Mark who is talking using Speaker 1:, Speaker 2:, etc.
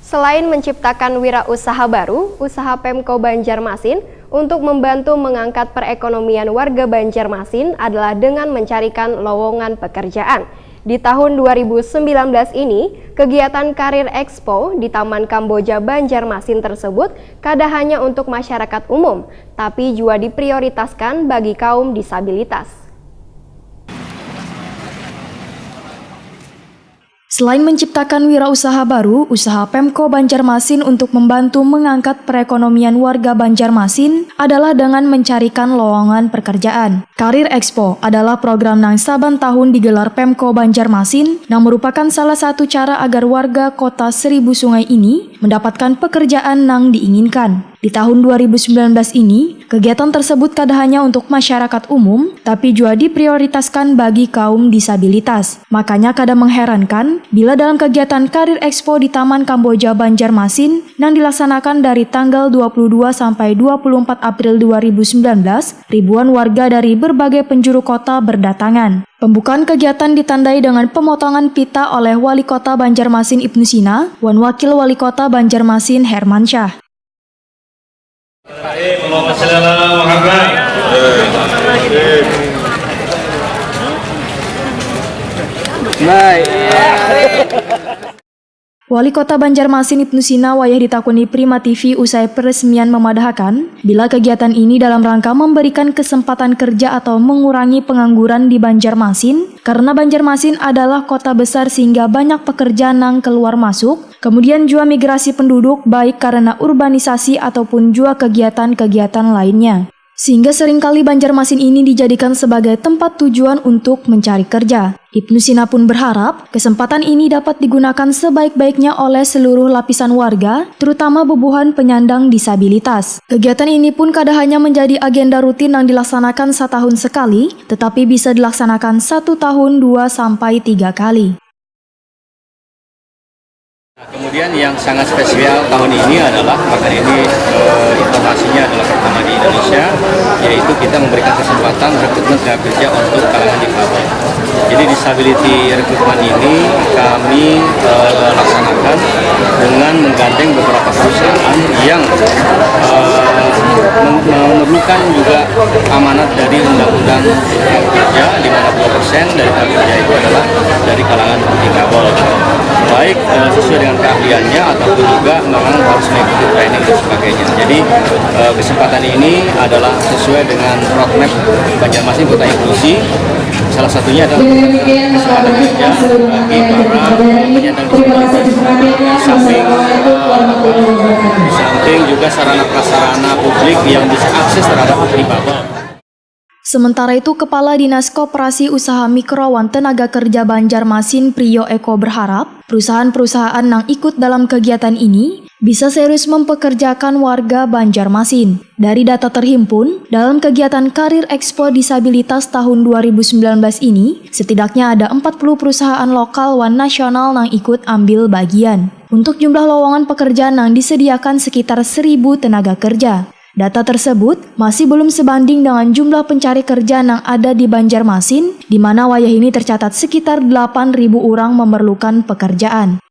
Speaker 1: Selain menciptakan wirausaha baru, usaha Pemko Banjarmasin untuk membantu mengangkat perekonomian warga Banjarmasin adalah dengan mencarikan lowongan pekerjaan. Di tahun 2019 ini, kegiatan Karir Expo di Taman Kamboja Banjarmasin tersebut kada hanya untuk masyarakat umum, tapi juga diprioritaskan bagi kaum disabilitas.
Speaker 2: Selain menciptakan wirausaha baru, usaha Pemko Banjarmasin untuk membantu mengangkat perekonomian warga Banjarmasin adalah dengan mencarikan lowongan pekerjaan. Karir Expo adalah program yang saban tahun digelar Pemko Banjarmasin yang merupakan salah satu cara agar warga kota Seribu Sungai ini mendapatkan pekerjaan yang diinginkan. Di tahun 2019 ini, kegiatan tersebut kada hanya untuk masyarakat umum, tapi juga diprioritaskan bagi kaum disabilitas. Makanya kada mengherankan bila dalam kegiatan Karir Expo di Taman Kamboja Banjarmasin yang dilaksanakan dari tanggal 22 sampai 24 April 2019, ribuan warga dari berbagai penjuru kota berdatangan. Pembukaan kegiatan ditandai dengan pemotongan pita oleh Wali Kota Banjarmasin Ibnu Sina dan Wakil Wali Kota Banjarmasin Hermansyah. Wali Kota Banjarmasin Ibnu Sina wayah ditakuni Prima TV usai peresmian memadahkan bila kegiatan ini dalam rangka memberikan kesempatan kerja atau mengurangi pengangguran di Banjarmasin karena Banjarmasin adalah kota besar sehingga banyak pekerjaan yang keluar masuk, kemudian juga migrasi penduduk baik karena urbanisasi ataupun juga kegiatan-kegiatan lainnya. Sehingga seringkali Banjarmasin ini dijadikan sebagai tempat tujuan untuk mencari kerja. Ibnu Sina pun berharap kesempatan ini dapat digunakan sebaik-baiknya oleh seluruh lapisan warga, terutama bubuhan penyandang disabilitas. Kegiatan ini pun kada hanya menjadi agenda rutin yang dilaksanakan setahun sekali, tetapi bisa dilaksanakan 1 tahun 2-3 kali.
Speaker 3: Kemudian yang sangat spesial tahun ini adalah, bahkan ini informasinya adalah pertama di Indonesia, yaitu kita memberikan kesempatan rekrutmen tenaga kerja untuk kalangan difabel. Jadi disability rekrutmen ini kami laksanakan dengan menggandeng beberapa perusahaan yang memerlukan juga amanat dari Undang-Undang Kerja, di mana 2% dari tenaga kerja itu adalah dari kalangan difabel. Baik sesuai dengan keahliannya ataupun juga memang harus mengikuti training dan sebagainya. Jadi kesempatan ini adalah sesuai dengan roadmap Banjarmasin Kota Inklusi. Salah satunya adalah kesempatan kerja bagi para penyandang disabilitas. Di samping juga sarana prasarana publik yang bisa akses terhadap difabel.
Speaker 2: Sementara itu, Kepala Dinas Koperasi Usaha Mikro wan Tenaga Kerja Banjarmasin Priyo Eko berharap perusahaan-perusahaan yang ikut dalam kegiatan ini bisa serius mempekerjakan warga Banjarmasin. Dari data terhimpun, dalam kegiatan Karir Expo Disabilitas tahun 2019 ini, setidaknya ada 40 perusahaan lokal wan nasional yang ikut ambil bagian. Untuk jumlah lowongan pekerjaan yang disediakan sekitar 1.000 tenaga kerja. Data tersebut masih belum sebanding dengan jumlah pencari kerja yang ada di Banjarmasin, di mana wayah ini tercatat sekitar 8.000 orang memerlukan pekerjaan.